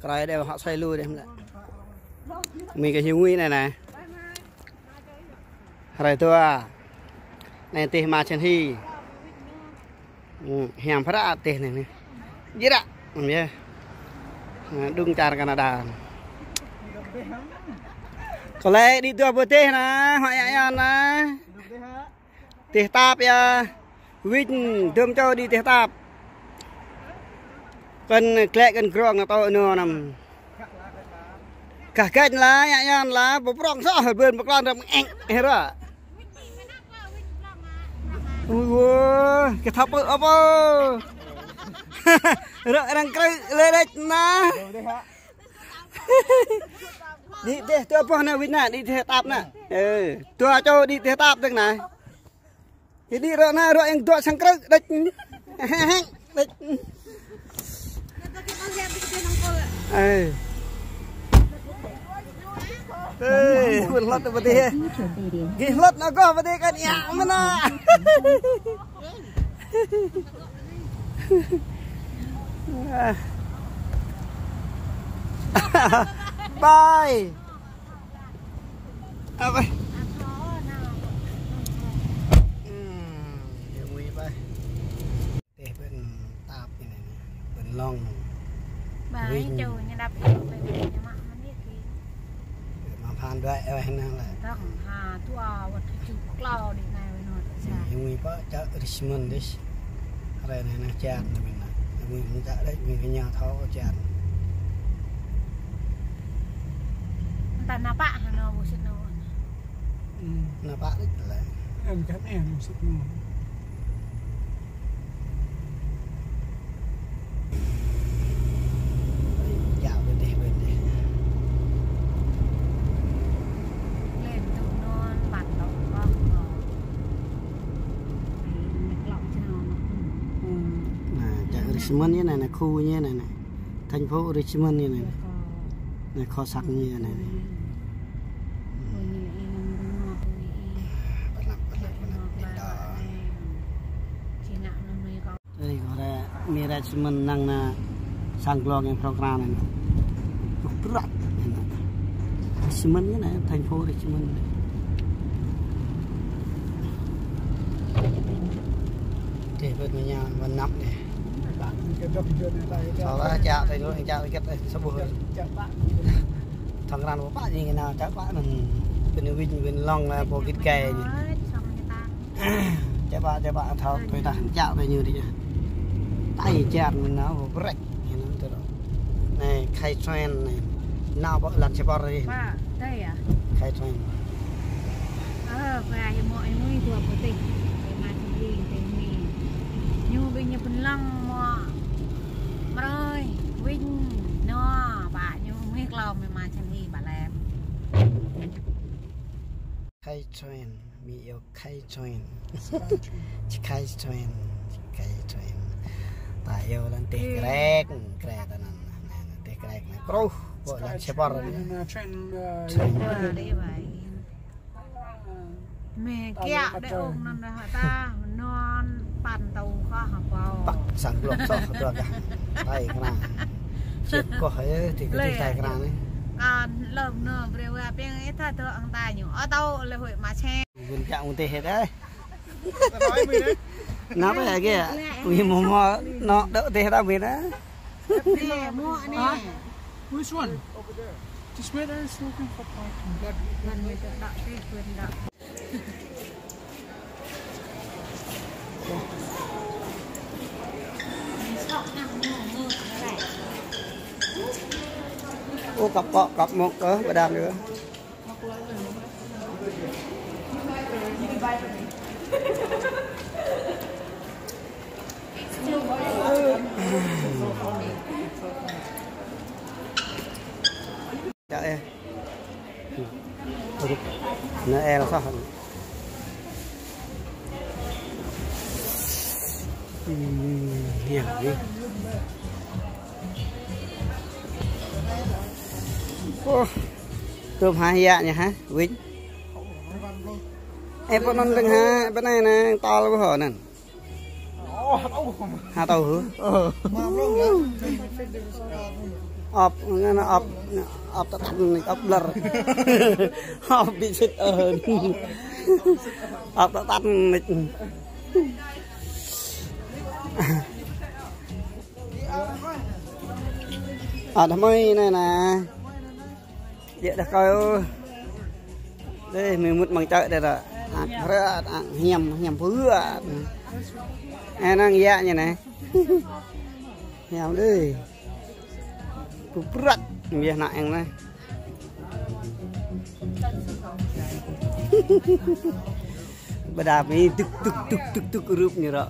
Cái đây họ xoay lui đây lại. Mình cái hiếu nguy này này. Rồi tôi này tê mà chân hi. Hèm phát ra tê này này. Dễ ạ. Đừng chào Canada. Có lẽ đi tua bữa tê nè, hỏi anh nè. Tê tạp ya. Vinh thơm cho đi tê tạp. Cần kẹt cần krong là to nữa nằm. Cả cách lá anh lá bố rong rõ hơi bơn bọc lan rầm anh hết rồi. Ui cái thập ấp ơ. Rồi đang cây lên đây nè. Đi để tôi bỏ nào Vinh nè đi thế tạp nè. Tôi cho đi thế tạp được này. Thì đi rồi nè rồi anh tôi sang cây đây. Đây. Quên lót vào đây. Cái lót nó có vào đây cái nhà mà nó. Bye. À vậy. Nguy vậy. Để bên tạp này này, bên long. Bài châu như đập về nhà mạng nó biết gì. Mà phan vậy em năng là. Tao hà thua vật chụp cloud đi này nó sao. Nguy quá chắc Richmond đấy. Đây này nó chán mình này. Mình đã đấy mình cái nhà tháo chán. Ta na bạ hà nó bố xịt nó. Na bạ đấy là. Em chắc em xịt nó. Richmond như này là khu như này này, thành phố Richmond như này này, kho sắt như này này. Đây có ra mi Richmond năng là sang lò cái program này, rất Richmond như này, thành phố Richmond. Thì bên nhà vẫn nằm này. Sau đó chào thầy luôn chào cái sắp buổi thằngran của bạn gì nào chắc bạn mình bên long là bộ kít kè chắc bạn thao tôi ta chào đây như đi tay chạm mình nó một break này khai trend này nào bọn lần chơi bò đi đây à khai trend về mọi người thuộc của tỉnh mà thì mình như bên nhà bên long mà ơi Vinh nó bà như biết lòng mà chẳng gì bà làm khai trend mi yêu khai trend khai trend tại yêu lần tê greg ta nè tê greg này pro bộ là chế bò rồi đi vậy mẹ kẹo để ôm nó hỏi ta non bàn tàu kho học vào bắt sẵn lột sọ được cả tay cái nào chuyện có thấy thì cái tay cái nào đấy lợm nở đều là bên ấy thật tôi ăn tài nhiều ở đâu là hội mà che vườn cạo một tê hết đấy nó phải kia vì mò nó đỡ tê tao biết đó nè mua nè Which one? Just wait there, it's looking for parking. lần mới được đợi tê quyền đợi ô cặp một cỡ và đàm nữa chạy nó e là sao hiểu đi cơm hai dạ nhỉ hả Vinh em có non đừng ha bên này nè to lắm hở nè Hạt tàu hử? Ọp nó ọp ta thằng ọp lờ ọp bị xịt ọp ta thằng đám mây này nè vậy đã coi đây mình muốn bằng chợ đây là nhầm phứ à năng dạ như này nhầm đi cục rất việc nặng này bà đạp đi tức rụp như đó.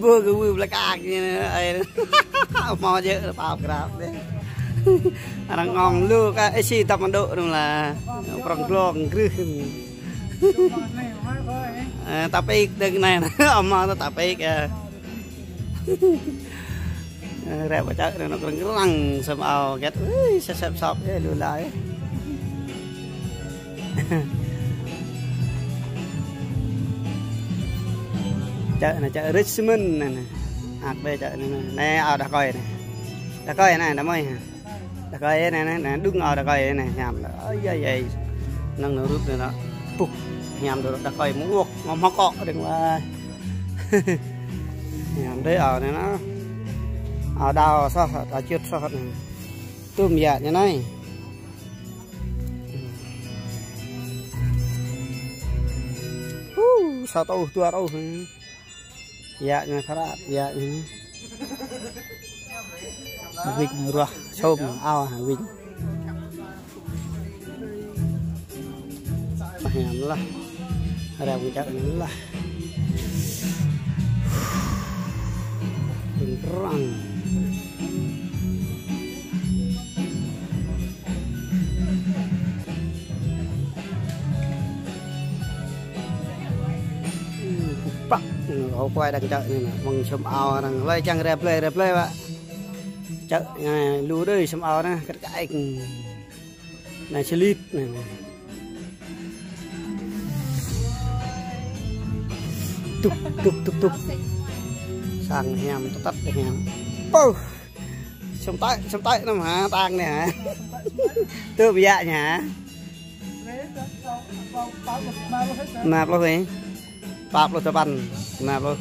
Bơ cái bự là cạc như này mò dơ bảo grab đấy đang ngon luôn cái xì tập độ đúng là bằng lon cứ tập ấy đây này ông mò nó tập ấy kìa rẹp vào chợ nó còn cái lăng sầm ao ghét sẹp sọp cái lùi lại chợ này chợ Richmond này nè, đây chợ này nè, ở đã coi này đã mới, đã coi này nè, đứng ở đã coi này nhảm, vậy, năng lượng rút này đó, phục nhảm được đã coi muốn luộc, ngon hóc cọ đừng là, nhảm đấy ở này nó, ở đào sao, ở chiết sao này, tôm dạ như này. Sao tao tua đâu dạ nha khá dạ nha vịnh rồi xôm ao hàng vịnh hẻm là ra một trận là đừng răng họ quay đang chợ này nè bằng sầm ao đang lấy chăng rep lê vậy chợ này lúa đây sầm ao nè cắt cãi này slip này tục sang hẻm tắt cái hẻm sông tay nó mà tang này hả tôi bị dạ nhỉ nạp lo gì bạp lo cho bắn nạp lo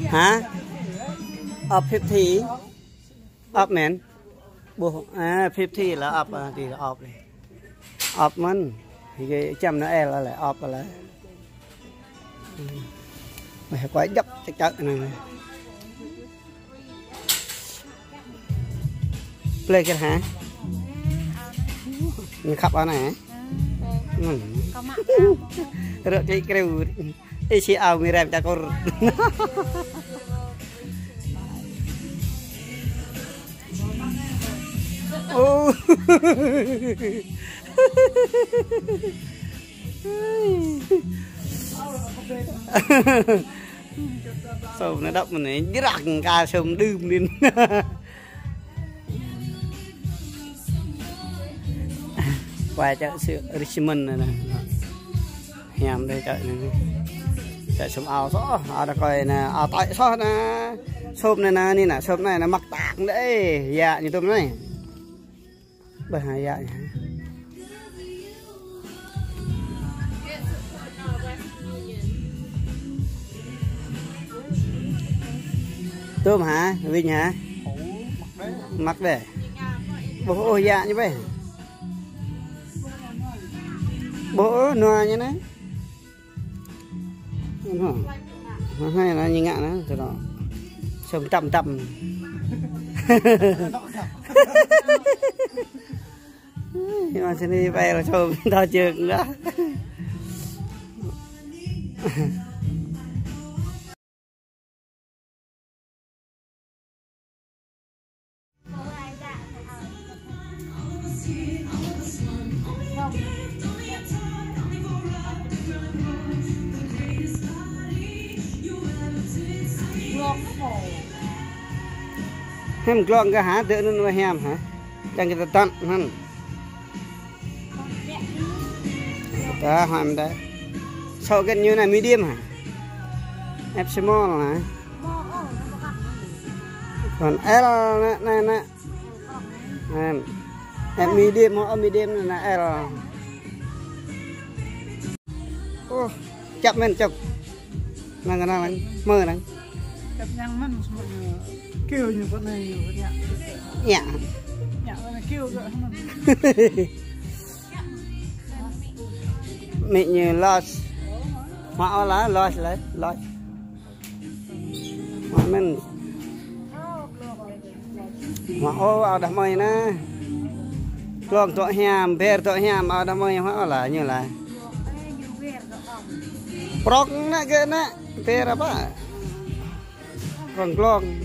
hả up 50 up man bộ 50 là up thì là up này up man thì cái trăm nó e là lại up là mày quái dấp chắc chắn này play cái hả mình khắp ở này rồi cái kêu ấy chỉ ao người làm cho con ô sao nó đập mình ấy răng ca sớm đơm lên quay chợ sự Richmond này nè hẻm đây chợ này chợ sớm ao rõ ở đây coi nè ở tại sao nè sớm này nèนี่nè sớm này là mặc tảng đấy dạ như tôm này bởi hai dạ tôm hả Vinh hả mặc về bố dạ như vậy bố nua như đấy hay là như ngạ đó từ đó sống tầm tầm nhưng mà xin đi về là sống to trường đó hem glong cái hả tự nó hem hả chẳng cái tận hắn đó hỏi mình đấy sau cái như này medium hả ép small hả còn L này em medium hoặc medium là L chậm men chậm năng mơ năng chậm nhang mình kêu như con này nhẹ nhẹ này kêu rồi mình như lost họ lá lost lấy lost họ mình họ ô ở đám mây nè tuồng tọa hàm bè tọa hàm ở đám mây họ là như là prok nè cái nè bè apa còn glong